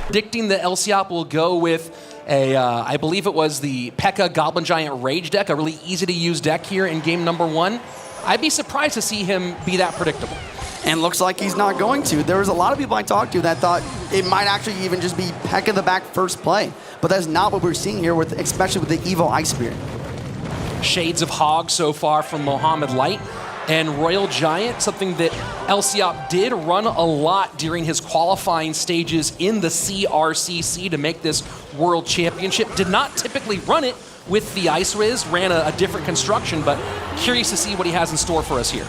Predicting that Elsiop will go with a, I believe it was the P.E.K.K.A. Goblin Giant Rage deck, a really easy-to-use deck here in game number 1. I'd be surprised to see him be that predictable. And looks like he's not going to. There was a lot of people I talked to that thought it might actually even just be P.E.K.K.A. the back first play. But that's not what we're seeing here, with, especially with the Evo Ice Spirit. Shades of Hog so far from Mohamed Light. And Royal Giant, something that Elsiop did run a lot during his qualifying stages in the CRCC to make this World Championship. Did not typically run it with the Ice Wiz, ran a different construction, but curious to see what he has in store for us here.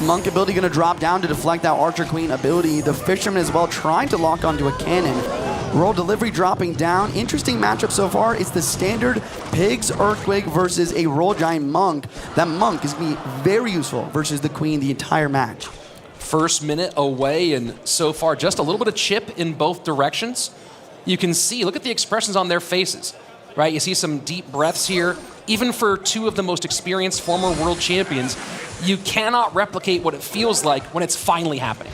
Monk ability going to drop down to deflect that Archer Queen ability. The Fisherman as well trying to lock onto a cannon. Roll Delivery dropping down. Interesting matchup so far. It's the standard Pigs Earthquake versus a Royal Giant Monk. That Monk is going to be very useful versus the Queen the entire match. First minute away, and so far just a little bit of chip in both directions. You can see, look at the expressions on their faces, right? You see some deep breaths here. Even for two of the most experienced former world champions, you cannot replicate what it feels like when it's finally happening.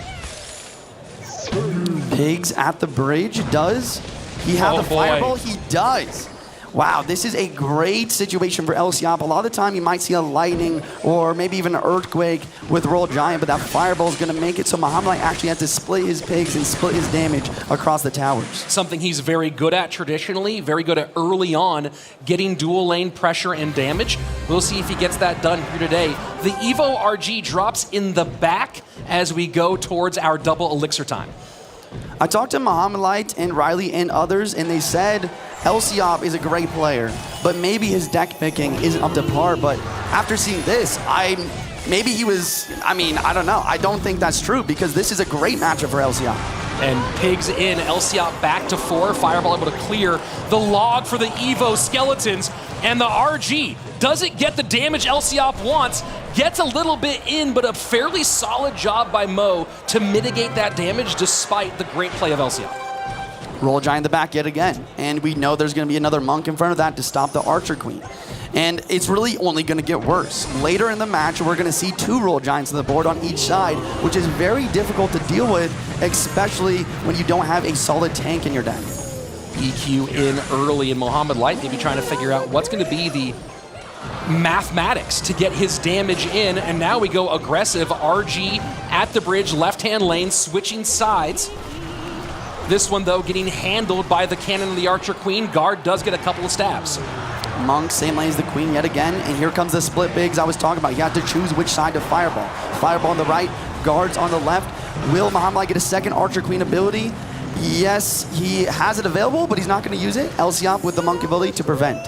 Pigs at the bridge. Does he have the fireball? He does. Wow, this is a great situation for Elsiop. A lot of the time you might see a lightning or maybe even an earthquake with Royal Giant, but that fireball is going to make it so Mohamed Light actually has to split his pigs and split his damage across the towers. Something he's very good at traditionally, very good at early on, getting dual lane pressure and damage. We'll see if he gets that done here today. The Evo RG drops in the back as we go towards our double elixir time. I talked to Mohamed Light and Riley and others, and they said Elsiop is a great player, but maybe his deck picking isn't up to par. But after seeing this, maybe he was, I don't know. I don't think that's true, because this is a great matchup for Elsiop. And Pigs in, Elsiop back to 4, Fireball able to clear the log for the Evo Skeletons, and the RG doesn't get the damage Elsiop wants, gets a little bit in, but a fairly solid job by Mo to mitigate that damage despite the great play of Elsiop. Royal Giant in the back yet again, and we know there's going to be another Monk in front of that to stop the Archer Queen. And it's really only going to get worse. Later in the match, we're going to see 2 Royal Giants on the board on each side, which is very difficult to deal with, especially when you don't have a solid tank in your deck. EQ in early, and Mohamed Light maybe trying to figure out what's going to be the mathematics to get his damage in, and now we go aggressive. RG at the bridge, left-hand lane, switching sides. This one, though, getting handled by the cannon of the Archer Queen. Guard does get a couple of stabs. Monk, same lane as the Queen yet again, and here comes the split bigs I was talking about. You have to choose which side to fireball. Fireball on the right, guards on the left. Will Mohamed Light get a second Archer Queen ability? Yes, he has it available, but he's not going to use it. Elsiop with the Monk ability to prevent.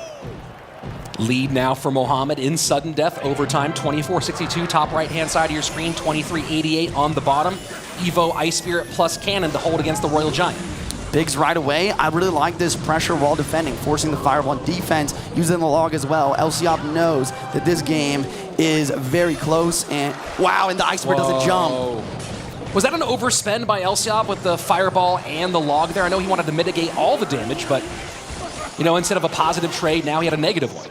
Lead now for Mohamed in sudden death overtime, 24-62, top right-hand side of your screen, 23-88 on the bottom. Evo Ice Spirit plus Cannon to hold against the Royal Giant. Bigs right away. I really like this pressure while defending, forcing the fireball on defense, using the log as well. Elsiop knows that this game is very close, and wow, and the Ice Spirit doesn't jump. Was that an overspend by Elsiop with the fireball and the log there? I know he wanted to mitigate all the damage, but you know, instead of a positive trade, now he had a negative one.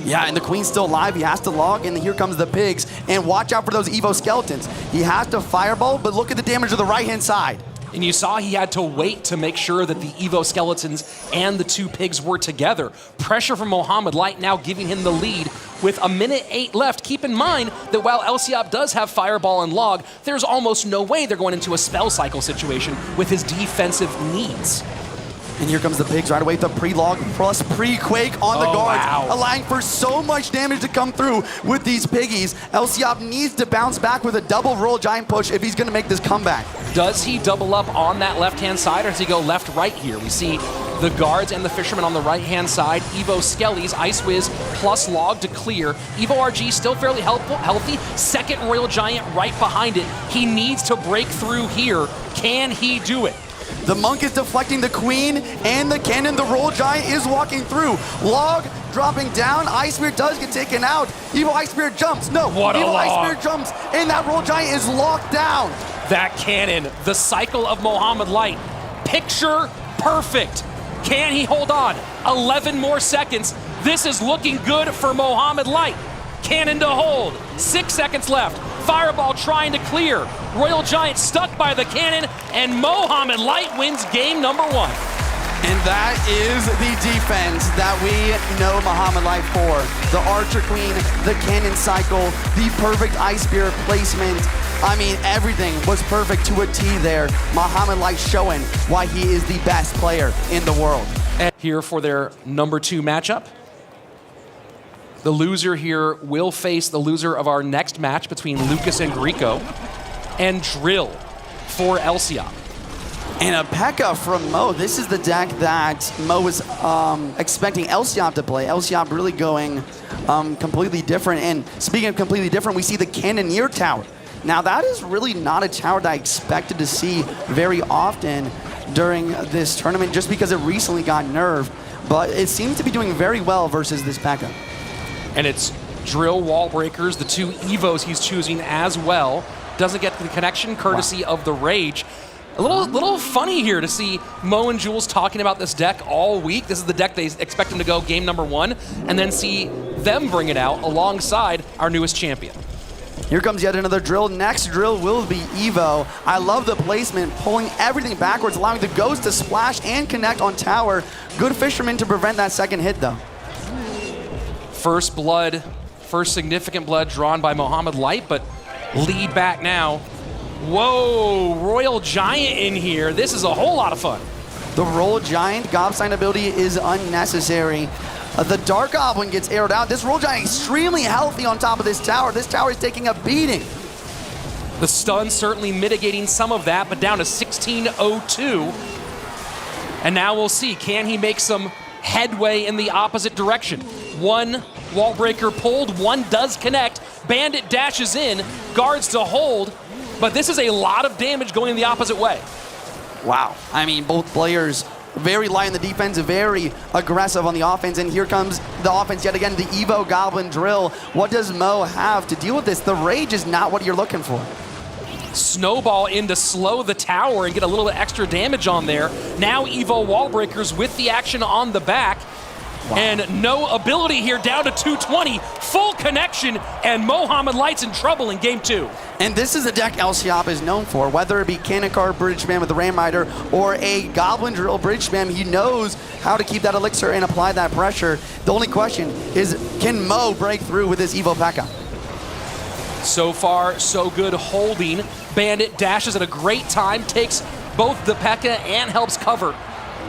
Yeah, and the Queen's still alive. He has to log, and here comes the Pigs. And watch out for those Evo Skeletons. He has to fireball, but look at the damage to the right-hand side. And you saw he had to wait to make sure that the Evo Skeletons and the 2 Pigs were together. Pressure from Mohamed Light now giving him the lead with 1:08 left. Keep in mind that while Elsiop does have Fireball and Log, there's almost no way they're going into a spell cycle situation with his defensive needs. And here comes the Pigs right away with the pre-log plus pre-quake on the guards, allowing for so much damage to come through with these piggies. Elsiop needs to bounce back with a double Royal Giant push if he's going to make this comeback. Does he double up on that left-hand side, or does he go left-right here? We see the guards and the fishermen on the right-hand side. Evo Skellies, Ice Wiz plus log to clear. Evo RG still fairly healthy. Second Royal Giant right behind it. He needs to break through here. Can he do it? The Monk is deflecting the Queen and the Cannon. The Royal Giant is walking through. Log dropping down. Ice Spirit does get taken out. Evo Ice Spirit jumps. No, Evo Ice Spirit jumps, and that Royal Giant is locked down. That Cannon, the cycle of Mohamed Light. Picture perfect. Can he hold on? 11 more seconds. This is looking good for Mohamed Light. Cannon to hold. 6 seconds left. Fireball trying to clear. Royal Giant stuck by the cannon, and Mohamed Light wins game number 1. And that is the defense that we know Mohamed Light for. The Archer Queen, the Cannon Cycle, the perfect Ice Spirit placement. I mean, everything was perfect to a T there. Mohamed Light showing why he is the best player in the world. And here for their number 2 matchup. The loser here will face the loser of our next match between Lucas and Greco, and Drill for Elsiop. And a P.E.K.K.A. from Mo. This is the deck that Mo was expecting Elsiop to play. Elsiop really going completely different. And speaking of completely different, we see the Cannoneer Tower. Now that is really not a tower that I expected to see very often during this tournament, just because it recently got nerfed. But it seems to be doing very well versus this P.E.K.K.A. And it's Drill, Wall Breakers, the 2 Evos he's choosing as well. Doesn't get the connection courtesy of the Rage. A little funny here to see Mo and Jules talking about this deck all week. This is the deck they expect him to go game number 1, and then see them bring it out alongside our newest champion. Here comes yet another Drill. Next Drill will be Evo. I love the placement, pulling everything backwards, allowing the Ghost to splash and connect on tower. Good Fisherman to prevent that second hit, though. First blood, first significant blood drawn by Mohamed Light, but lead back now. Whoa, Royal Giant in here. This is a whole lot of fun. The Royal Giant Gobsine ability is unnecessary. The Dark Goblin gets aired out. This Royal Giant extremely healthy on top of this tower. This tower is taking a beating. The stun certainly mitigating some of that, but down to 1602. And now we'll see, can he make some headway in the opposite direction? 1 wall breaker pulled, 1 does connect. Bandit dashes in, guards to hold, but this is a lot of damage going in the opposite way. Wow. I mean, both players very light in the defense, very aggressive on the offense, and here comes the offense yet again, the Evo Goblin Drill. What does Mo have to deal with this? The Rage is not what you're looking for. Snowball in to slow the tower and get a little bit extra damage on there. Now Evo Wall Breakers with the action on the back. Wow. And no ability here, down to 220. Full connection, and Mohamed Light's in trouble in game 2. And this is a deck Elsiop is known for, whether it be Cannon Card Bridge Spam with the Ram Rider or a Goblin Drill Bridge Spam. He knows how to keep that elixir and apply that pressure. The only question is, can Mo break through with this Evo P.E.K.K.A.? So far, so good holding. Bandit dashes at a great time, takes both the P.E.K.K.A. and helps cover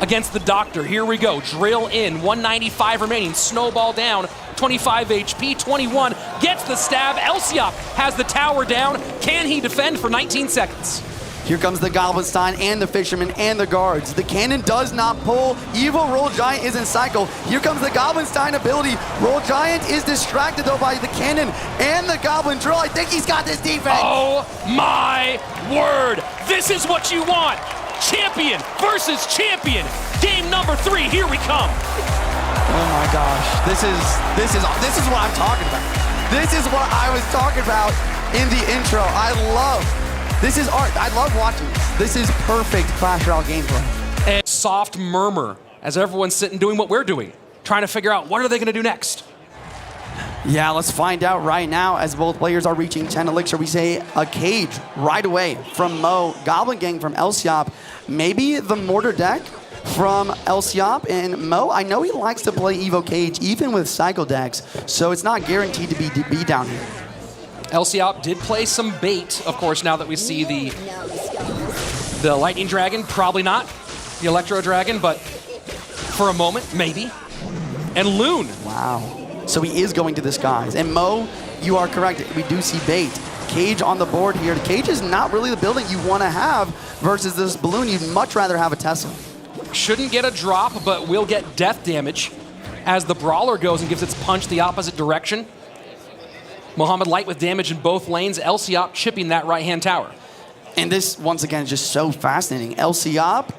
against the Doctor. Here we go, Drill in, 195 remaining, Snowball down, 25 HP, 21, gets the stab. Elsiop has the tower down. Can he defend for 19 seconds? Here comes the Goblin Stein and the Fisherman and the guards. The cannon does not pull. Evil Royal Giant is in cycle. Here comes the Goblin Stein ability. Royal Giant is distracted though by the cannon and the Goblin Drill. I think he's got this defense. Oh my word. This is what you want. Champion versus champion. Game number 3, here we come. Oh my gosh. This is what I'm talking about. This is what I was talking about in the intro. This is art. I love watching this. This is perfect Clash Royale gameplay. And soft murmur as everyone's sitting doing what we're doing, trying to figure out what are they going to do next. Yeah, let's find out right now as both players are reaching 10 elixir. We say a cage right away from Mo, Goblin Gang from Elsiop, maybe the Mortar deck from Elsiop, and Mo, I know he likes to play Evo Cage even with cycle decks, so it's not guaranteed to be down here. Elsiop did play some bait, of course, now that we see the Lightning Dragon, probably not the Electro Dragon, but for a moment, maybe. And Loon. Wow. So he is going to the skies. And Mo, you are correct. We do see bait. Cage on the board here. The Cage is not really the building you want to have versus this balloon. You'd much rather have a Tesla. Shouldn't get a drop, but will get death damage as the Brawler goes and gives its punch the opposite direction. Mohamed Light with damage in both lanes. Elsiop chipping that right-hand tower. And this, once again, is just so fascinating. Elsiop,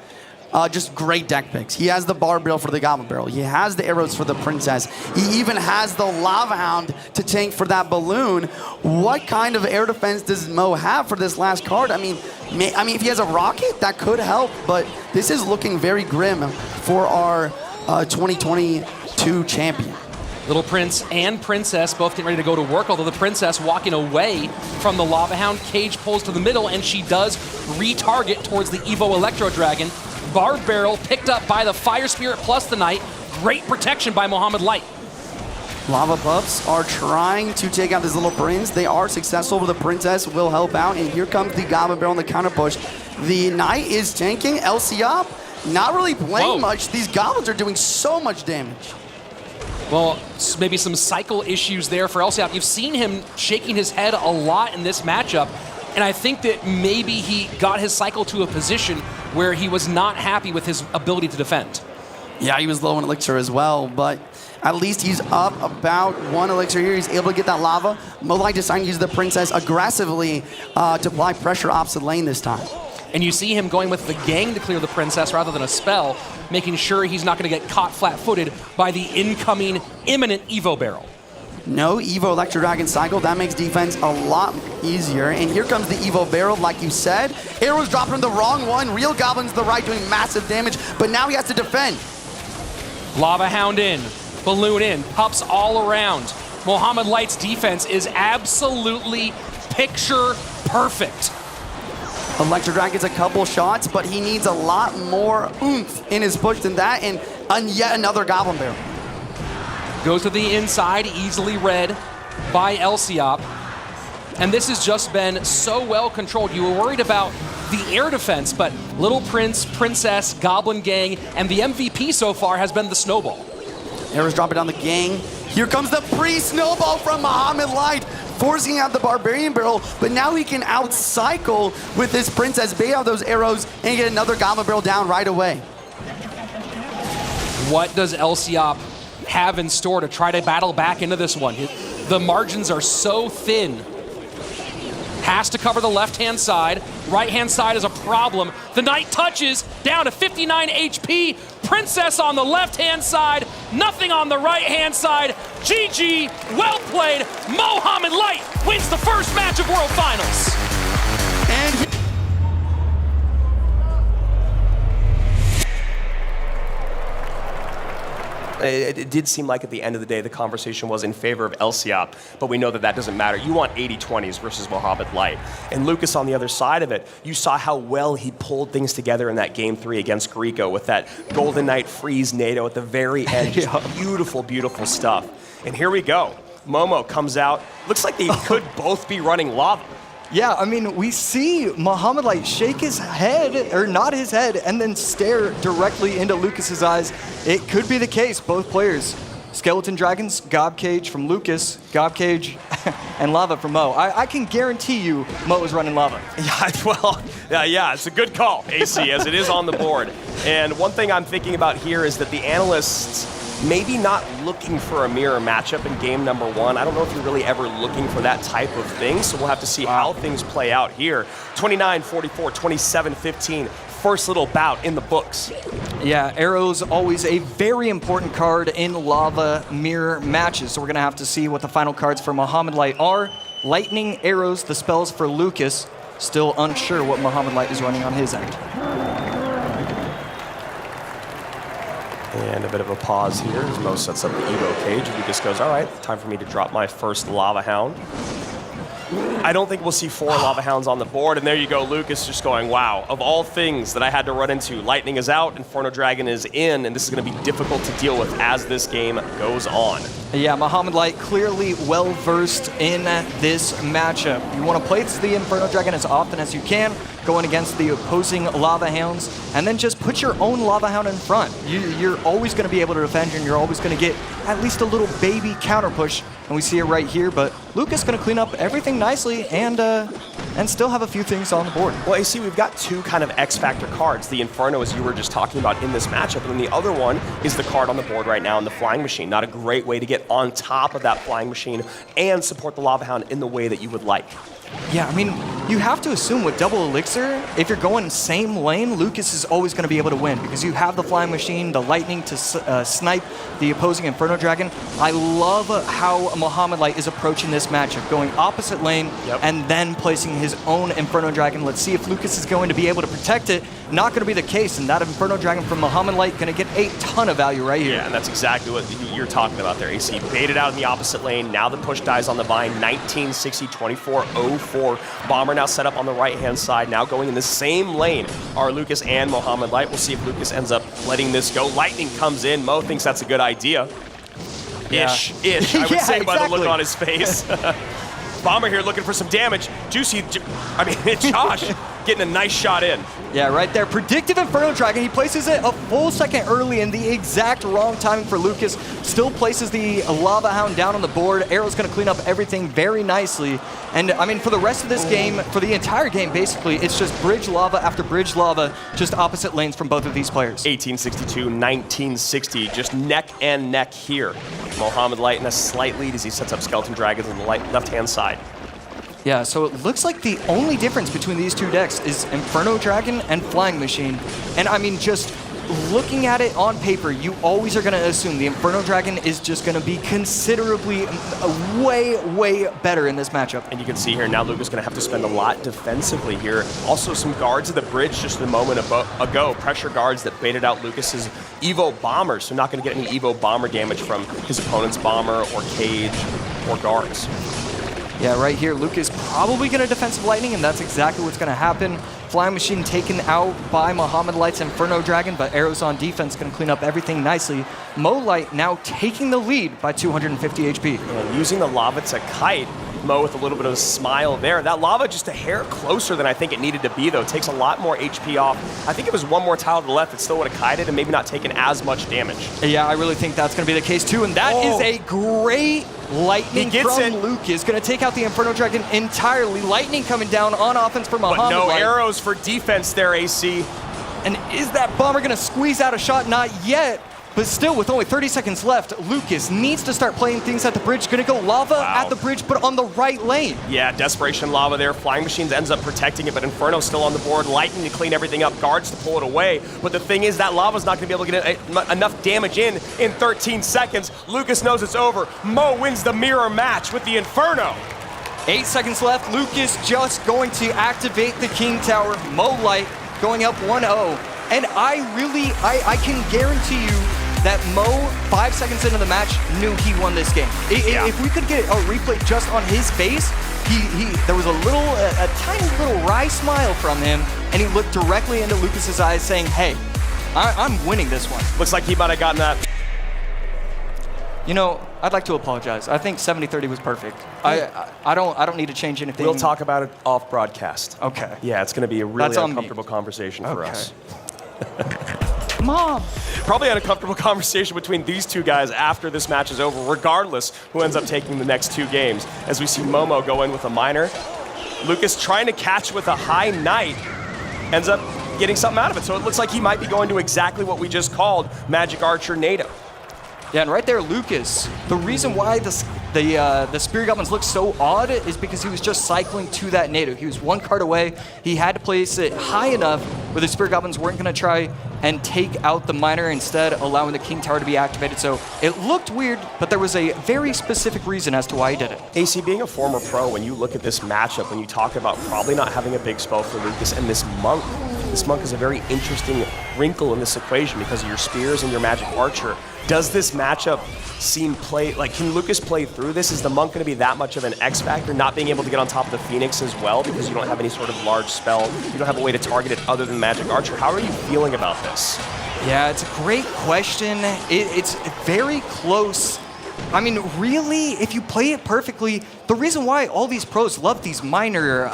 just great deck picks. He has the Bar Barrel for the Goblin Barrel. He has the arrows for the Princess. He even has the Lava Hound to tank for that balloon. What kind of air defense does Mo have for this last card? I mean, if he has a rocket, that could help, but this is looking very grim for our 2022 champion. Little Prince and Princess both getting ready to go to work, although the Princess walking away from the Lava Hound. Cage pulls to the middle, and she does retarget towards the Evo Electro Dragon. Barb Barrel picked up by the Fire Spirit plus the Knight. Great protection by Mohamed Light. Lava Buffs are trying to take out this Little Prince. They are successful, but the Princess will help out, and here comes the Goblin Barrel on the counter push. The Knight is tanking. LCOP not really playing much. These Goblins are doing so much damage. Well, maybe some cycle issues there for LCOP. You've seen him shaking his head a lot in this matchup, and I think that maybe he got his cycle to a position where he was not happy with his ability to defend. Yeah, he was low in elixir as well, but at least he's up about 1 elixir here. He's able to get that lava. Molag deciding to use the Princess aggressively to apply pressure opposite lane this time. And you see him going with the gang to clear the Princess rather than a spell, making sure he's not going to get caught flat-footed by the incoming imminent Evo Barrel. No Evo Electro Dragon cycle. That makes defense a lot easier. And here comes the Evo Barrel, like you said. Arrows dropping him the wrong one. Real Goblins to the right doing massive damage, but now he has to defend. Lava Hound in, Balloon in, pups all around. Mohamed Light's defense is absolutely picture perfect. Electro Dragon gets a couple shots, but he needs a lot more oomph in his push than that, and yet another Goblin Barrel. Goes to the inside, easily read by LCOP. And this has just been so well controlled. You were worried about the air defense, but Little Prince, Princess, Goblin Gang, and the MVP so far has been the Snowball. Arrows dropping down the gang. Here comes the pre-snowball from Mohamed Light, forcing out the Barbarian Barrel, but now he can out-cycle with this Princess, bait out those arrows, and get another Goblin Barrel down right away. What does LCOP have in store to try to battle back into this one? The margins are so thin. Has to cover the left-hand side. Right-hand side is a problem. The Knight touches, down to 59 HP. Princess on the left-hand side, nothing on the right-hand side. GG, well played. Mohamed Light wins the first match of World Finals. And it did seem like at the end of the day the conversation was in favor of LCOP, but we know that that doesn't matter. You want 80-20s versus Mohamed Light. And Lucas on the other side of it, you saw how well he pulled things together in that Game 3 against Grieco with that Golden Knight freeze NATO at the very end. Just beautiful, beautiful stuff. And here we go. Momo comes out. Looks like they could both be running lava. Yeah, I mean, we see Mohamed Light shake his head, or nod his head, and then stare directly into Lucas's eyes. It could be the case, both players. Skeleton Dragons, Gob Cage from Lucas, Gob Cage, and Lava from Mo. I can guarantee you Mo is running Lava. Yeah, well, yeah, it's a good call, AC, as it is on the board. And one thing I'm thinking about here is that the analysts maybe not looking for a mirror matchup in game number 1. I don't know if you're really ever looking for that type of thing, so we'll have to see how things play out here. 29-44, 27-15, first little bout in the books. Yeah, Arrow's always a very important card in Lava mirror matches, so we're going to have to see what the final cards for Mohamed Light are. Lightning, Arrows, the spells for Lucas. Still unsure what Mohamed Light is running on his end. And a bit of a pause here as Mo sets up the Evo cage. Lucas goes, all right, time for me to drop my first Lava Hound. I don't think we'll see 4 Lava Hounds on the board, and there you go, Lucas just going, wow, of all things that I had to run into, Lightning is out, Inferno Dragon is in, and this is going to be difficult to deal with as this game goes on. Yeah, Mohamed Light clearly well-versed in this matchup. You want to play the Inferno Dragon as often as you can, going against the opposing Lava Hounds, and then just put your own Lava Hound in front. You're always going to be able to defend, and you're always going to get at least a little baby counter push, and we see it right here, but Lucas going to clean up everything nicely and still have a few things on the board. Well, you see, we've got 2 kind of X-Factor cards. The Inferno, as you were just talking about in this matchup, and then the other one is the card on the board right now in the Flying Machine. Not a great way to get on top of that Flying Machine and support the Lava Hound in the way that you would like. Yeah, I mean, you have to assume with double elixir, if you're going same lane, Lucas is always going to be able to win because you have the flying machine, the lightning to snipe the opposing Inferno Dragon. I love how Mohamed Light is approaching this matchup, going opposite lane and then placing his own Inferno Dragon. Let's see if Lucas is going to be able to protect it. Not going to be the case, and that Inferno Dragon from Mohamed Light going to get a ton of value right here. Yeah, and that's exactly what you're talking about there, AC. Baited out in the opposite lane. Now the push dies on the Vine. 1960, 24-04. Bomber now set up on the right-hand side. Now going in the same lane are Lucas and Mohamed Light. We'll see if Lucas ends up letting this go. Lightning comes in. Mo thinks that's a good idea. Ish, I would say by the look on his face. Bomber here looking for some damage. Josh getting a nice shot in. Yeah, right there. Predictive Inferno Dragon. He places it a full second early in the exact wrong timing for Lucas. Still places the Lava Hound down on the board. Arrow's going to clean up everything very nicely. And, I mean, for the rest of this game, for the entire game, basically, it's just bridge lava after bridge lava, just opposite lanes from both of these players. 1862, 1960, just neck and neck here. Mohamed Light in a slight lead as he sets up Skeleton Dragons on the left-hand side. Yeah, so it looks like the only difference between these two decks is Inferno Dragon and Flying Machine. And I mean, just looking at it on paper, you always are going to assume the Inferno Dragon is just going to be considerably way better in this matchup. And you can see here now Luca's going to have to spend a lot defensively here. Also some guards at the bridge just a moment ago. Pressure guards that baited out Lucas's Evo Bomber, so not going to get any Evo Bomber damage from his opponent's Bomber or Cage or guards. Yeah, right here, Luke is probably going to defensive lightning, and that's exactly what's going to happen. Flying Machine taken out by Mohamed Light's Inferno Dragon, but Arrows on defense going to clean up everything nicely. Mo Light now taking the lead by 250 HP. And using the lava to kite, Mo with a little bit of a smile there. That lava just a hair closer than I think it needed to be, though. It takes a lot more HP off. I think it was one more tile to the left, it still would have kited and maybe not taken as much damage. Yeah, I really think that's going to be the case, too, and that is a great lightning from Lucas. Going to take out the Inferno Dragon entirely. Lightning coming down on offense for Mohamed But no Light. arrows for defense there, AC. And is that Bomber going to squeeze out a shot? Not yet. But still, with only 30 seconds left, Lucas needs to start playing things at the bridge. Going to go lava at the bridge, but on the right lane. Yeah, Desperation Lava there. Flying Machines ends up protecting it, but Inferno's still on the board. Lightning to clean everything up, guards to pull it away. But the thing is, that lava's not going to be able to get enough damage in 13 seconds. Lucas knows it's over. Mo wins the mirror match with the Inferno. 8 seconds left. Lucas just going to activate the King Tower. Mo Light going up 1-0. And I can guarantee you that Mo, 5 seconds into the match, knew he won this game. If we could get a replay just on his face, there was a tiny little wry smile from him, and he looked directly into Lucas's eyes saying, hey, I'm winning this one. Looks like he might have gotten that. You know, I'd like to apologize. I think 70-30 was perfect. I don't need to change anything. We'll talk about it off broadcast. Okay. Yeah, it's going to be a really uncomfortable conversation for us. Mom. Probably an uncomfortable conversation between these two guys after this match is over, regardless who ends up taking the next two games. As we see Momo go in with a minor. Lucas trying to catch with a high knight, ends up getting something out of it. So it looks like he might be going to exactly what we just called Magic Archer NATO. Yeah, and right there, Lucas, the reason why the Spirit Goblins look so odd is because he was just cycling to that NATO. He was one card away. He had to place it high enough where the Spirit Goblins weren't going to try and take out the Miner, instead allowing the King Tower to be activated. So it looked weird, but there was a very specific reason as to why he did it. AC, being a former pro, when you look at this matchup, when you talk about probably not having a big spell for Lucas and this Monk is a very interesting wrinkle in this equation because of your Spears and your Magic Archer. Does this matchup can Lucas play through this? Is the Monk going to be that much of an X factor, not being able to get on top of the Phoenix as well because you don't have any sort of large spell? You don't have a way to target it other than Magic Archer. How are you feeling about this? Yeah, it's a great question. It's very close. I mean, really, if you play it perfectly, the reason why all these pros love these minor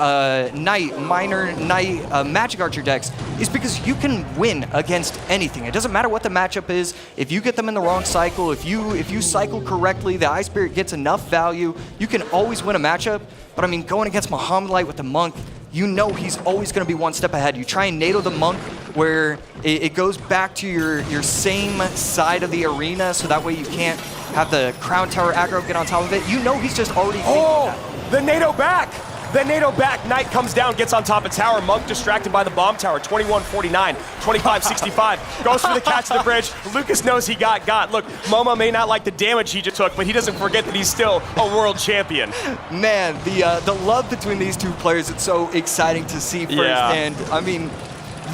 Knight, Magic Archer decks is because you can win against anything. It doesn't matter what the matchup is. If you get them in the wrong cycle, if you cycle correctly, the Ice Spirit gets enough value, you can always win a matchup. But I mean, going against Mohamed Light with the Monk, you know he's always going to be one step ahead. You try and NATO the Monk where it goes back to your same side of the arena, so that way you can't have the Crown Tower aggro get on top of it. You know he's just already thinking that. The NATO back! Then NATO back, Knight comes down, gets on top of tower. Monk distracted by the bomb tower, 21-49, 25-65. Goes for the catch of the bridge. Lucas knows he got. Look, Momo may not like the damage he just took, but he doesn't forget that he's still a world champion. Man, the love between these two players, it's so exciting to see firsthand. I mean,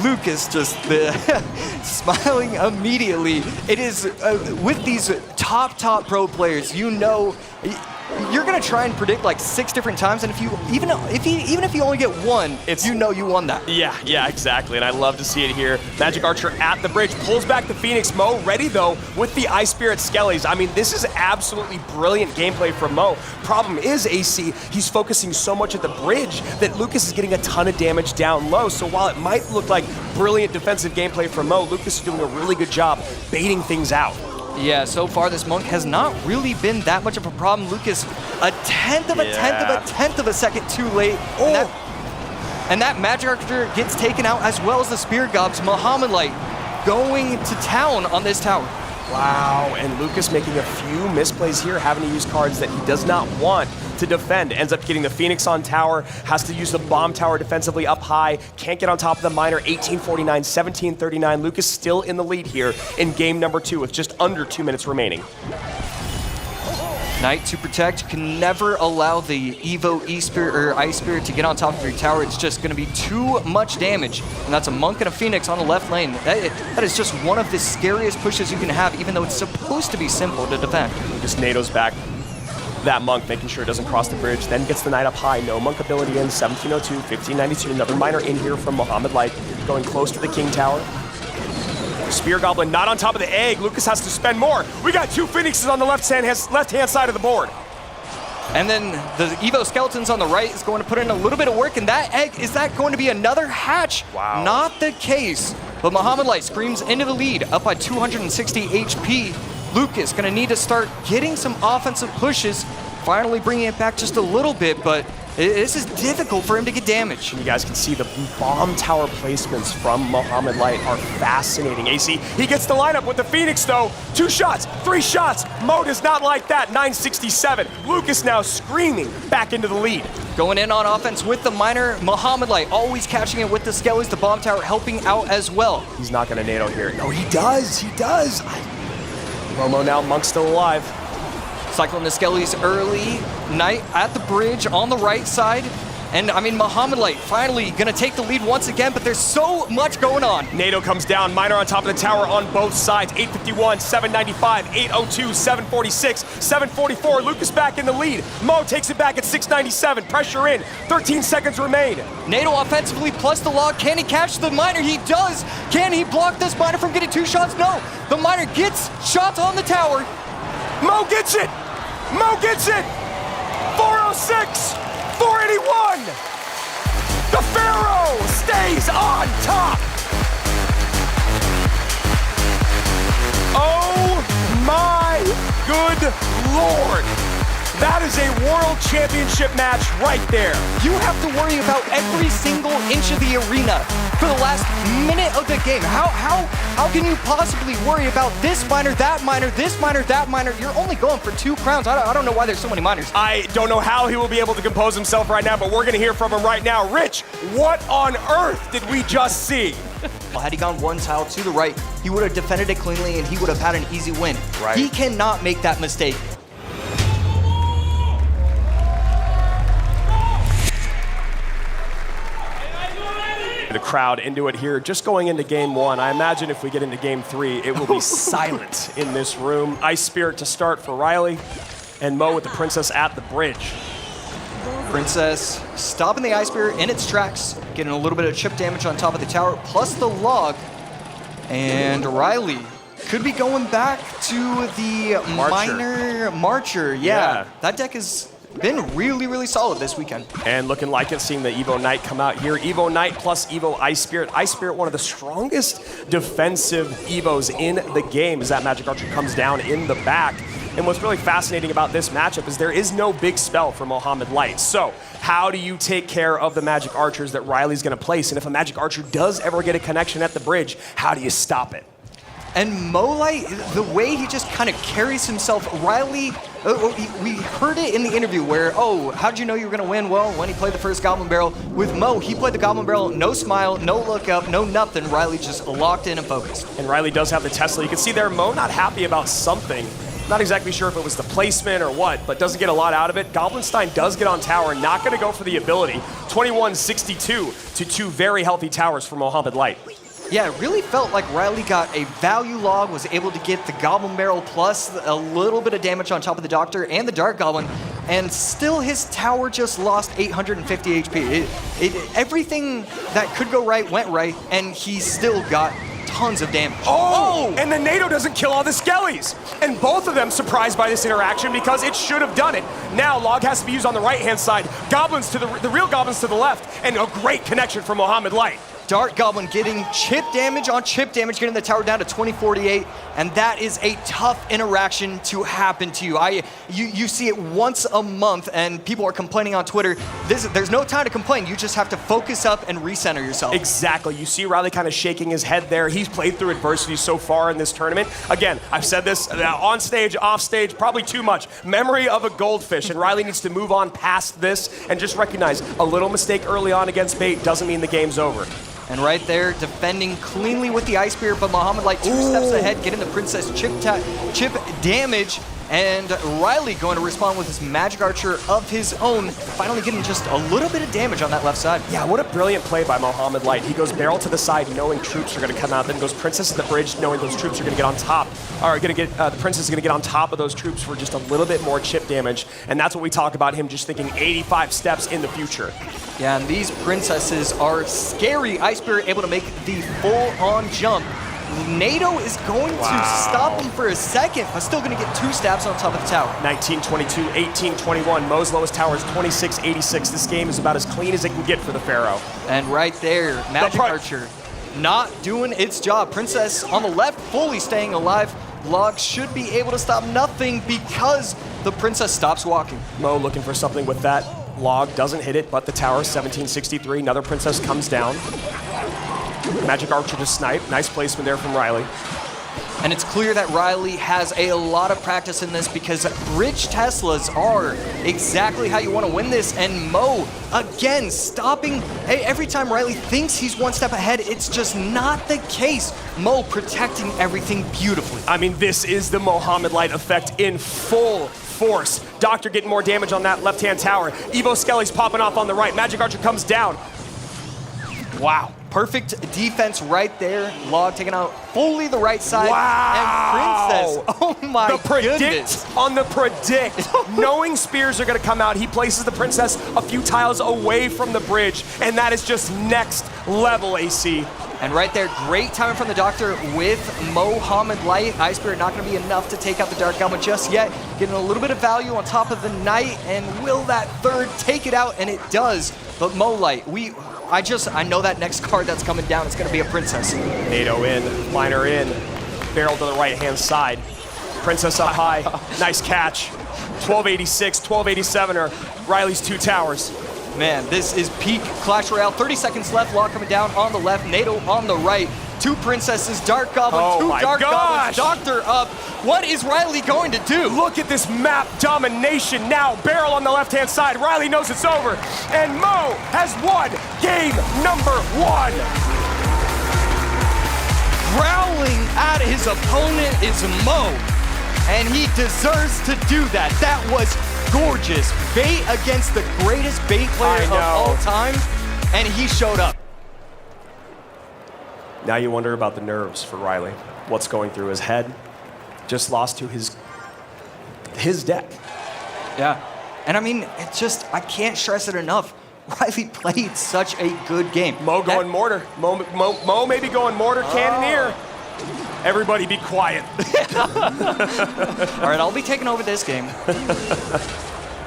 Lucas just smiling immediately. It is, with these top pro players, you know, you're gonna try and predict like 6 different times, and even if you only get one, you know you won that. Yeah, exactly, and I love to see it here. Magic Archer at the bridge, pulls back the Phoenix. Mo ready though with the Ice Spirit Skellies. I mean, this is absolutely brilliant gameplay from Mo. Problem is, AC, he's focusing so much at the bridge that Lucas is getting a ton of damage down low. So while it might look like brilliant defensive gameplay from Mo, Lucas is doing a really good job baiting things out. Yeah, so far this Monk has not really been that much of a problem. Lucas, a tenth of a second too late. And that Magic Archer gets taken out, as well as the Spear Gobs. Muhammad Light going to town on this tower. Wow, and Lucas making a few misplays here, having to use cards that he does not want to defend. Ends up getting the Phoenix on tower, has to use the bomb tower defensively up high, can't get on top of the miner, 18-49, 17-39. Lucas still in the lead here in game number 2 with just under 2 minutes remaining. Knight to protect. You can never allow the Evo E-Spirit or Ice Spirit to get on top of your tower. It's just going to be too much damage. And that's a Monk and a Phoenix on the left lane. That is just one of the scariest pushes you can have, even though it's supposed to be simple to defend. Just NATO's back. That Monk making sure it doesn't cross the bridge, then gets the Knight up high. No Monk ability in, 1702, 1592. Another miner in here from Muhammad Light, going close to the King Tower. Spear Goblin not on top of the egg. Lucas has to spend more. We got 2 Phoenixes on the left-hand side of the board. And then the Evo Skeletons on the right is going to put in a little bit of work, and that egg, is that going to be another hatch? Wow. Not the case. But Muhammad Light screams into the lead, up by 260 HP. Lucas gonna need to start getting some offensive pushes, finally bringing it back just a little bit, but this is difficult for him to get damage. You guys can see the bomb tower placements from Muhammad Light are fascinating. AC, he gets the lineup with the Phoenix though. 2 shots, 3 shots. Mo does not like that, 967. Lucas now screaming back into the lead. Going in on offense with the miner, Muhammad Light always catching it with the Skellies, the bomb tower helping out as well. He's not gonna NATO here. No, he does. Momo now, Monk's still alive. Cycling the Skellies early. Knight at the bridge on the right side. And I mean, Muhammad Light finally gonna take the lead once again, but there's so much going on. NATO comes down, miner on top of the tower on both sides. 851, 795, 802, 746, 744. Lucas back in the lead. Mo takes it back at 697. Pressure in. 13 seconds remain. NATO offensively plus the log. Can he catch the miner? He does. Can he block this miner from getting 2 shots? No. The miner gets shots on the tower. Mo gets it. Mo gets it. 406. 481! The Pharaoh stays on top! Oh my good lord! That is a world championship match right there. You have to worry about every single inch of the arena for the last minute of the game. How can you possibly worry about this miner, that miner, this miner, that miner? You're only going for 2 crowns. I don't know why there's so many miners. I don't know how he will be able to compose himself right now, but we're going to hear from him right now. Rich, what on earth did we just see? Well, had he gone 1 tile to the right, he would have defended it cleanly and he would have had an easy win. Right. He cannot make that mistake. The crowd into it here, just going into game 1. I imagine if we get into game 3, it will be silent in this room. Ice Spirit to start for Riley, and Mo with the Princess at the bridge. Princess stopping the Ice Spirit in its tracks, getting a little bit of chip damage on top of the tower, plus the log. And Riley could be going back to the Miner Marcher. Yeah, that deck is been really solid this weekend. And looking like it, seeing the Evo Knight come out here. Evo Knight plus Evo Ice Spirit. Ice Spirit, one of the strongest defensive Evos in the game as that Magic Archer comes down in the back. And what's really fascinating about this matchup is there is no big spell for Muhammad Light. So how do you take care of the Magic Archers that Riley's gonna place? And if a Magic Archer does ever get a connection at the bridge, how do you stop it? And Molite, the way he just kind of carries himself, Riley, we heard it in the interview where, oh, how'd you know you were going to win? Well, when he played the first Goblin Barrel. With Mo, he played the Goblin Barrel, no smile, no look up, no nothing. Riley just locked in and focused. And Riley does have the Tesla. You can see there, Mo not happy about something. Not exactly sure if it was the placement or what, but doesn't get a lot out of it. Goblinstein does get on tower, not going to go for the ability. 21-62 to 2 very healthy towers for Mohamed Light. Yeah, it really felt like Riley got a value log, was able to get the Goblin Barrel plus a little bit of damage on top of the Doctor and the Dark Goblin, and still his tower just lost 850 HP. Everything that could go right went right, and he still got tons of damage. Oh! And the NATO doesn't kill all the Skellies. And both of them surprised by this interaction because it should have done it. Now Log has to be used on the right-hand side. Goblins to the real Goblins to the left, and a great connection from Mohamed Light. Dark Goblin getting chip damage on chip damage, getting the tower down to 2048, and that is a tough interaction to happen to you. You see it once a month, and people are complaining on Twitter. There's no time to complain. You just have to focus up and recenter yourself. Exactly. You see Riley kind of shaking his head there. He's played through adversity so far in this tournament. Again, I've said this on stage, off stage, probably too much. Memory of a goldfish, and Riley needs to move on past this and just recognize a little mistake early on against Bait doesn't mean the game's over. And right there, defending cleanly with the Ice Spear, but Mohamed Light 2 steps ahead, getting the Princess chip damage. And Riley going to respond with his Magic Archer of his own, finally getting just a little bit of damage on that left side. Yeah, what a brilliant play by Mohamed Light. He goes barrel to the side knowing troops are going to come out, then goes Princess to the bridge knowing those troops are going to get on top, or going to get, the Princess is going to get on top of those troops for just a little bit more chip damage. And that's what we talk about him just thinking 85 steps in the future. Yeah, and these Princesses are scary. Ice Spear able to make the full-on jump. NATO is going to stop him for a second, but still going to get 2 stabs on top of the tower. 19-22, 18-21. Mo's lowest tower is 26-86. This game is about as clean as it can get for the Pharaoh. And right there, Magic Archer not doing its job. Princess on the left, fully staying alive. Log should be able to stop nothing because the Princess stops walking. Mo looking for something with that. Log doesn't hit it, but the tower, 1763. Another Princess comes down. Magic Archer to snipe. Nice placement there from Riley. And it's clear that Riley has a lot of practice in this because bridge Teslas are exactly how you want to win this. And Mo, again, stopping. Every time Riley thinks he's one step ahead, it's just not the case. Mo protecting everything beautifully. I mean, this is the Mohamed Light effect in full force. Doctor getting more damage on that left-hand tower. Evo Skelly's popping off on the right. Magic Archer comes down. Wow. Perfect defense right there. Log taking out fully the right side. Wow. And Princess, oh my goodness. Predict on the predict. Knowing spears are going to come out, he places the Princess a few tiles away from the bridge, and that is just next level, AC. And right there, great timing from the Doctor with Mohamed Light. Ice Spirit not going to be enough to take out the Dark Goblin just yet. Getting a little bit of value on top of the Knight, and will that third take it out? And it does. But Mo Light, I know that next card that's coming down is going to be a Princess. NATO in, Miner in, barrel to the right-hand side. Princess up high, nice catch. 1286, 1287 are Riley's 2 towers. Man, this is peak Clash Royale. 30 seconds left, Log coming down on the left, NATO on the right. 2 Princesses, Dark Goblin, 2 Dark Goblins, Doctor up. What is Riley going to do? Look at this map domination now. Barrel on the left-hand side. Riley knows it's over. And Mo has won game number 1. Growling at his opponent is Mo, and he deserves to do that. That was gorgeous. Bait against the greatest Bait player of all time, and he showed up. Now you wonder about the nerves for Riley. What's going through his head? Just lost to his deck. Yeah, and I mean, it's just, I can't stress it enough. Riley played such a good game. Mo going mortar. Mo maybe going mortar, cannoneer. Everybody be quiet. All right, I'll be taking over this game.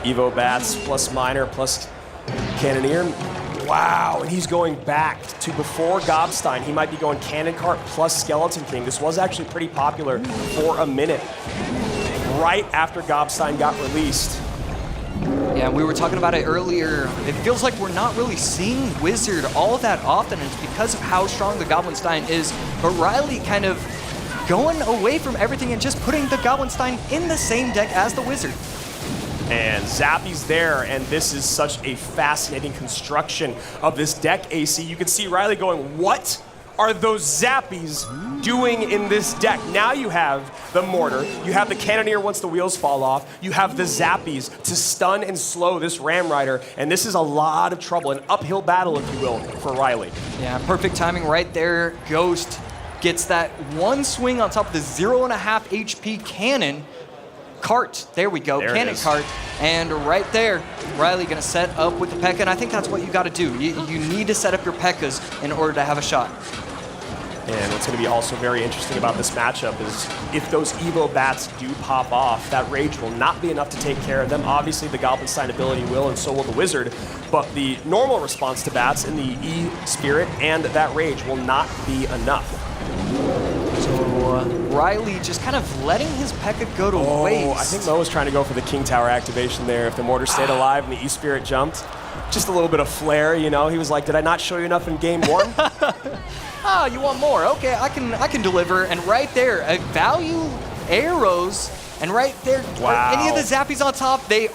Evo Bats plus Miner plus Cannoneer. Wow, and he's going back to before Gobstein. He might be going Cannon Cart plus Skeleton King. This was actually pretty popular for a minute. Right after Gobstein got released. Yeah, we were talking about it earlier. It feels like we're not really seeing Wizard all that often, and it's because of how strong the Goblinstein is. But Riley kind of going away from everything and just putting the Goblinstein in the same deck as the Wizard. And Zappy's there, and this is such a fascinating construction of this deck, AC. You can see Riley going, what are those Zappies doing in this deck? Now you have the Mortar, you have the Cannoneer once the wheels fall off, you have the Zappies to stun and slow this Ram Rider, and this is a lot of trouble, an uphill battle, if you will, for Riley. Yeah, perfect timing right there. Ghost gets that one swing on top of the 0.5 HP cannon. Cart, there we go, cannon cart, and right there, Riley gonna set up with the P.E.K.K.A, and I think that's what you gotta do. You need to set up your P.E.K.K.As in order to have a shot. And what's going to be also very interesting about this matchup is if those Evo bats do pop off, that Rage will not be enough to take care of them. Obviously, the Goblinstein ability will, and so will the Wizard. But the normal response to bats in the E-Spirit and that Rage will not be enough. So Riley just kind of letting his P.E.K.K.A go to waste. I think Mo was trying to go for the King Tower activation there. If the Mortar stayed alive and the E-Spirit jumped, just a little bit of flair, you know. He was like, did I not show you enough in game one? Ah, you want more? Okay, I can deliver. And right there, value arrows, and right there, wow. Any of the Zappies on top, they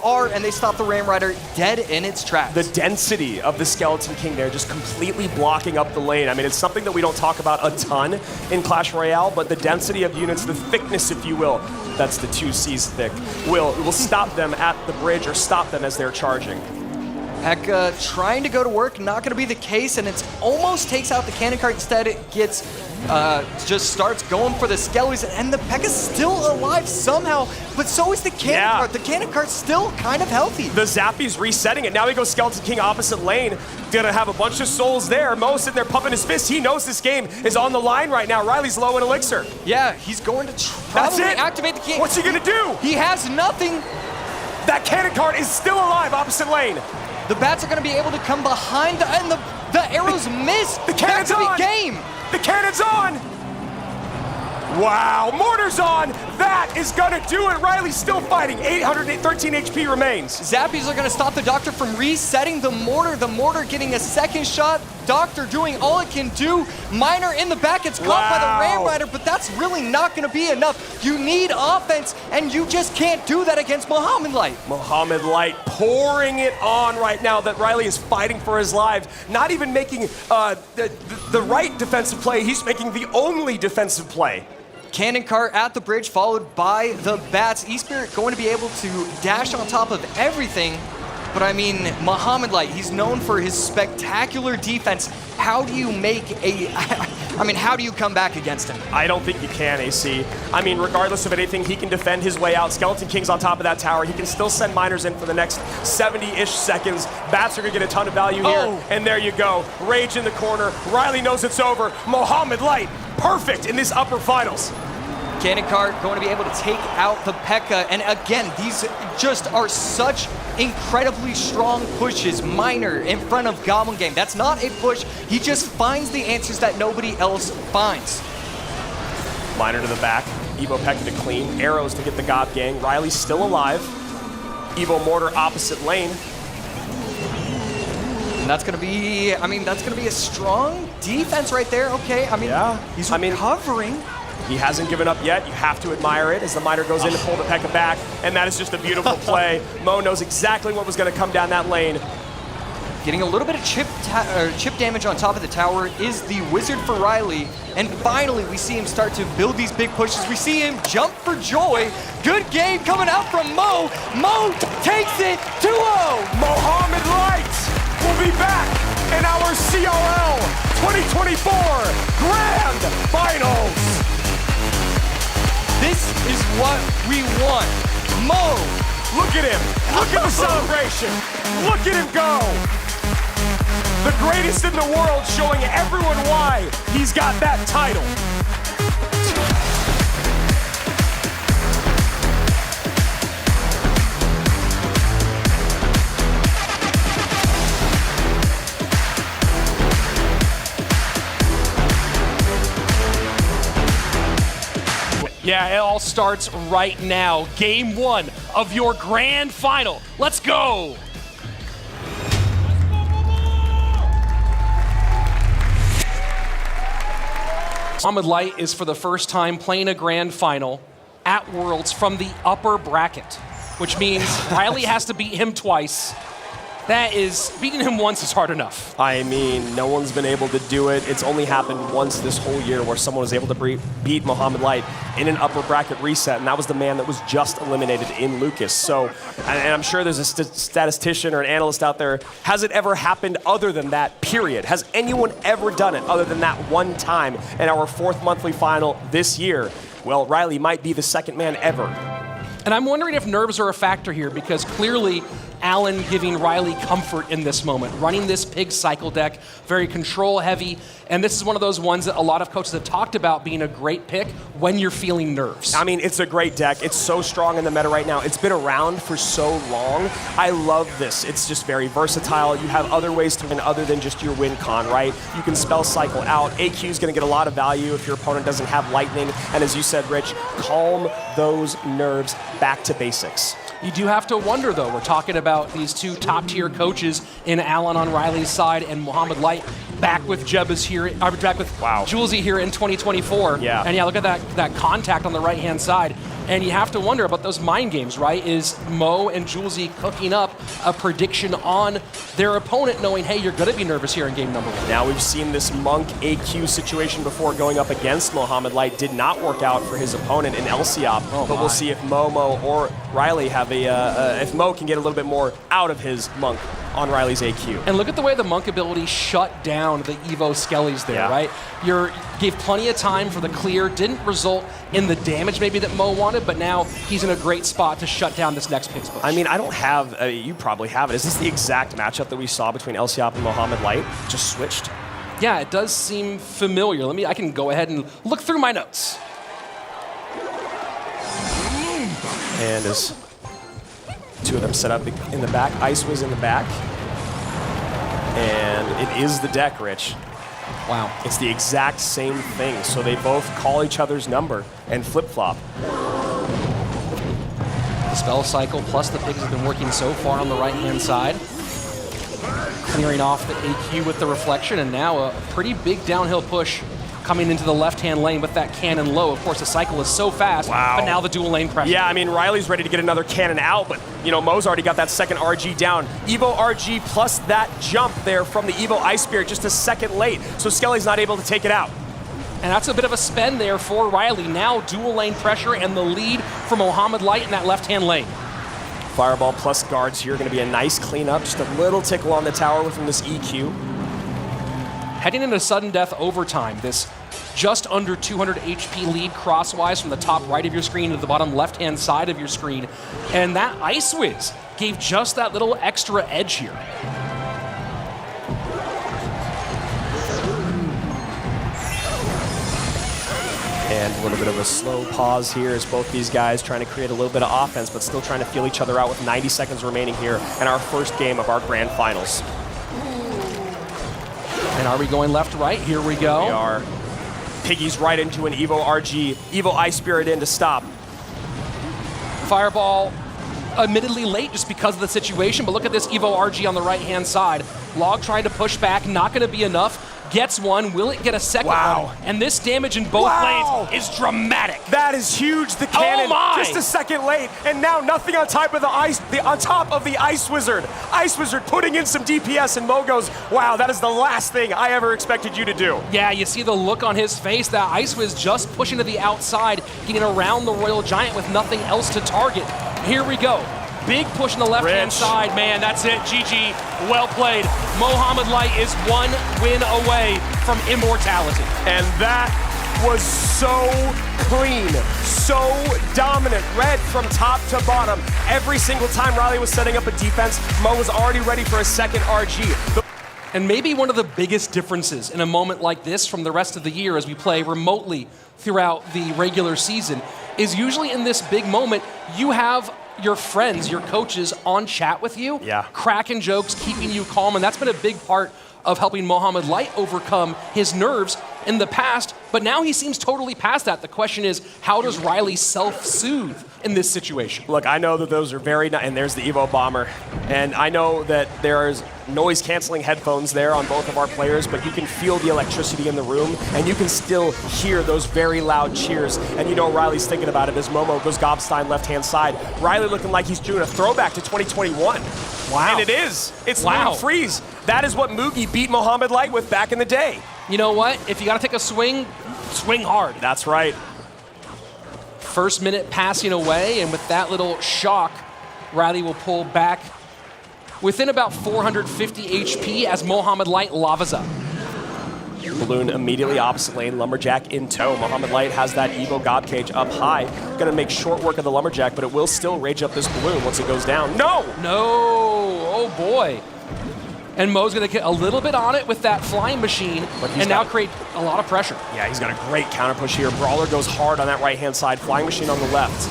stop the Ram Rider dead in its tracks. The density of the Skeleton King there, just completely blocking up the lane. I mean, it's something that we don't talk about a ton in Clash Royale, but the density of units, the thickness, if you will, that's the 2 C's thick, will stop them at the bridge or stop them as they're charging. P.E.K.K.A trying to go to work, not going to be the case, and it almost takes out the cannon cart. Instead, it gets, just starts going for the skellies, and the P.E.K.K.A's still alive somehow, but so is the cannon cart. The cannon cart's still kind of healthy. The Zappy's resetting it. Now he goes Skeleton King opposite lane. Gonna have a bunch of souls there. Mo sitting there pumping his fist. He knows this game is on the line right now. Riley's low in elixir. Yeah, he's going to probably activate the king. What's he gonna do? He has nothing. That cannon cart is still alive opposite lane. The bats are going to be able to come behind, and the arrows miss. The cannon's on. Game. The cannon's on. Wow, Mortar's on. That is going to do it. Riley's still fighting. 813 HP remains. Zappies are going to stop the Doctor from resetting the Mortar. The Mortar getting a second shot. Doctor doing all it can do. Miner in the back gets caught by the Ram Rider, but that's really not going to be enough. You need offense, and you just can't do that against Mohamed Light. Mohamed Light pouring it on right now that Riley is fighting for his life. Not even making the right defensive play. He's making the only defensive play. Cannon cart at the bridge, followed by the bats. E-Spirit going to be able to dash on top of everything. But I mean, Mohamed Light, he's known for his spectacular defense. How do you make how do you come back against him? I don't think you can, AC. I mean, regardless of anything, he can defend his way out. Skeleton King's on top of that tower. He can still send miners in for the next 70-ish seconds. Bats are gonna get a ton of value here. And there you go. Rage in the corner. Riley knows it's over. Mohamed Light, perfect in this upper finals. Cannon cart going to be able to take out the P.E.K.K.A. And again, these just are such incredibly strong pushes. Miner in front of Goblin Game. That's not a push. He just finds the answers that nobody else finds. Miner to the back. Evo P.E.K.K.A to clean. Arrows to get the Gob Gang. Riley's still alive. Evo Mortar opposite lane. And that's going to be, that's going to be a strong defense right there. Okay, he's recovering. He hasn't given up yet. You have to admire it as the Miner goes in to pull the P.E.K.K.A back, and that is just a beautiful play. Mo knows exactly what was going to come down that lane. Getting a little bit of chip damage on top of the tower is the Wizard for Riley. And finally, we see him start to build these big pushes. We see him jump for joy. Good game coming out from Mo. Mo takes it 2-0. Mohamed Light will be back in our CRL 2024 Grand Finals. This is what we want. Mo. Look at him. Look at the celebration. Look at him go. The greatest in the world, showing everyone why he's got that title. Yeah, it all starts right now. Game 1 of your grand final. Let's go! Mohamed Light is for the first time playing a grand final at Worlds from the upper bracket, which means Riley has to beat him twice. That is, beating him once is hard enough. I mean, no one's been able to do it. It's only happened once this whole year where someone was able to beat Mohamed Light in an upper bracket reset, and that was the man that was just eliminated in Lucas. So, and I'm sure there's a statistician or an analyst out there. Has it ever happened other than that, period? Has anyone ever done it other than that one time in our 4th monthly final this year? Well, Riley might be the second man ever. And I'm wondering if nerves are a factor here, because clearly Allen giving Riley comfort in this moment, running this pig cycle deck, very control heavy, and this is one of those ones that a lot of coaches have talked about being a great pick when you're feeling nerves. I mean, it's a great deck. It's so strong in the meta right now. It's been around for so long. I love this. It's just very versatile. You have other ways to win other than just your win con, right? You can spell cycle out. AQ is going to get a lot of value if your opponent doesn't have lightning, and as you said, Rich, calm those nerves back to basics. You do have to wonder, though. We're talking about these two top-tier coaches in Allen on Riley's side and Mohamed Light back with Jebba's here, back with Julesy here in 2024. Yeah. And yeah, look at that contact on the right-hand side. And you have to wonder about those mind games, right? Is Mo and Julesy cooking up a prediction on their opponent, knowing, hey, you're going to be nervous here in game number 1? Now, we've seen this Monk AQ situation before going up against Mohamed Light. Did not work out for his opponent in LCOP, but we'll see if Momo or Riley have if Mo can get a little bit more out of his Monk on Riley's AQ. And look at the way the Monk ability shut down the Evo Skellies there, right? Gave plenty of time for the clear, didn't result in the damage maybe that Mo wanted, but now he's in a great spot to shut down this next Pigs push. I mean, I don't have, you probably have it. Is this the exact matchup that we saw between LCOP and Mohamed Light? Just switched? Yeah, it does seem familiar. I can go ahead and look through my notes. And as two of them set up in the back, Ice was in the back. And it is the deck, Rich. Wow. It's the exact same thing. So they both call each other's number and flip-flop. The spell cycle plus the pigs have been working so far on the right-hand side. Clearing off the AQ with the reflection, and now a pretty big downhill push coming into the left-hand lane with that cannon low. Of course, the cycle is so fast, but now the dual lane pressure. Yeah, I mean, Riley's ready to get another cannon out, but, you know, Mo's already got that second RG down. Evo RG plus that jump there from the Evo Ice Spirit just a second late, so Skelly's not able to take it out. And that's a bit of a spend there for Riley. Now dual lane pressure and the lead for Mohamed Light in that left-hand lane. Fireball plus guards here, going to be a nice cleanup. Just a little tickle on the tower within this EQ. Heading into sudden death overtime, this just under 200 HP lead crosswise from the top right of your screen to the bottom left-hand side of your screen. And that Ice Whiz gave just that little extra edge here. And a little bit of a slow pause here as both these guys trying to create a little bit of offense, but still trying to feel each other out with 90 seconds remaining here in our first game of our grand finals. And are we going left-right? Here we go. We are. Piggy's right into an Evo RG. Evo Ice Spirit in to stop. Fireball, admittedly late just because of the situation, but look at this Evo RG on the right-hand side. Log trying to push back, not going to be enough. Gets one, will it get a second one? And this damage in both lanes is dramatic. That is huge. The cannon just a second late, and now nothing on top of the Ice Wizard. Ice Wizard putting in some DPS, and Mo goes, wow, that is the last thing I ever expected you to do. Yeah, you see the look on his face. That Ice Wiz just pushing to the outside, getting around the Royal Giant with nothing else to target. Here we go. Big push on the left-hand side. Man, that's it. GG. Well played. Mohamed Light is one win away from immortality. And that was so clean, so dominant. Red from top to bottom. Every single time Riley was setting up a defense, Mo was already ready for a second RG. And maybe one of the biggest differences in a moment like this from the rest of the year as we play remotely throughout the regular season is usually in this big moment, you have your friends, your coaches on chat with you, cracking jokes, keeping you calm, and that's been a big part of helping Mohamed Light overcome his nerves in the past, but now he seems totally past that. The question is, how does Riley self-soothe in this situation? Look, I know that those are and there's the Evo Bomber. And I know that there's noise-canceling headphones there on both of our players, but you can feel the electricity in the room, and you can still hear those very loud cheers. And you know Riley's thinking about it as Momo goes Gobstein left-hand side. Riley looking like he's doing a throwback to 2021. Wow. And it is. It's wow. Loon Freeze. That is what Mugi beat Mohamed Light with back in the day. You know what? If you got to take a swing, swing hard. That's right. First minute passing away, and with that little shock, Riley will pull back within about 450 HP as Mohamed Light lavas up. Balloon immediately opposite lane, Lumberjack in tow. Mohamed Light has that Evo God Cage up high. Going to make short work of the Lumberjack, but it will still rage up this Balloon once it goes down. No! No! Oh boy. And Mo's going to get a little bit on it with that flying machine and now create a lot of pressure. Yeah, he's got a great counter push here. Brawler goes hard on that right-hand side. Flying machine on the left.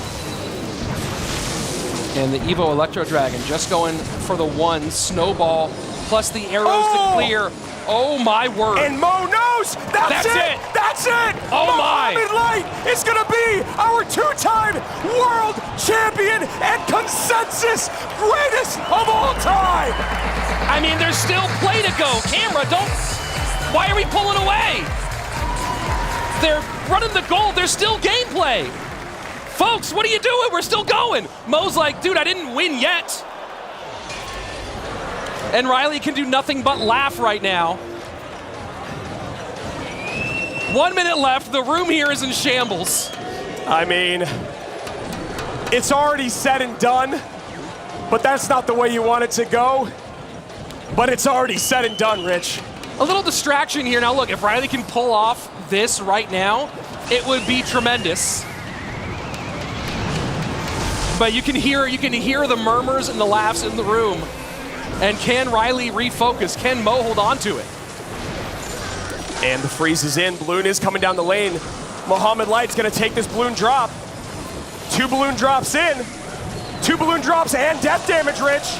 And the Evo Electro Dragon just going for the one snowball plus the arrows to clear. Oh my word. And Mo knows! That's it! That's it! Oh my! Mohamed Light is gonna be our two-time world champion and consensus greatest of all time! I mean, there's still play to go. Camera, don't... Why are we pulling away? They're running the goal. There's still gameplay. Folks, what are you doing? We're still going. Mo's like, dude, I didn't win yet. And Riley can do nothing but laugh right now. 1 minute left. The room here is in shambles. I mean, it's already said and done, but that's not the way you want it to go. But it's already said and done, Rich. A little distraction here. Now look, if Riley can pull off this right now, it would be tremendous. But you can hear the murmurs and the laughs in the room. And can Riley refocus? Can Mo hold on to it? And the freeze is in. Balloon is coming down the lane. Mohamed Light's gonna take this balloon drop. 2 balloon drops in. 2 balloon drops and death damage, Rich.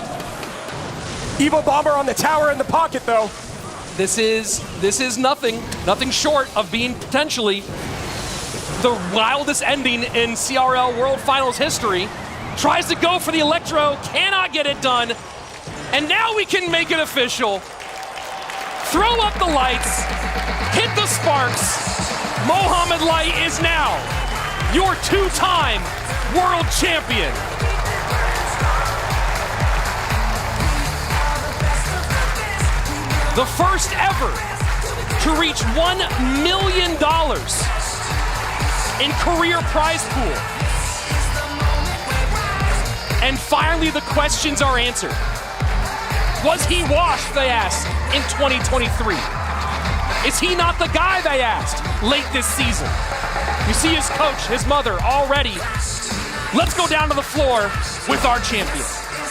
Evo Bomber on the tower in the pocket, though. This is nothing short of being potentially the wildest ending in CRL World Finals history. Tries to go for the Electro, cannot get it done. And now we can make it official. Throw up the lights, hit the sparks. Mohamed Light is now your 2-time world champion. The first ever to reach $1 million in career prize pool. And finally the questions are answered. Was he washed, they asked, in 2023? Is he not the guy, they asked, late this season? You see his coach, his mother, already. Let's go down to the floor with our champion.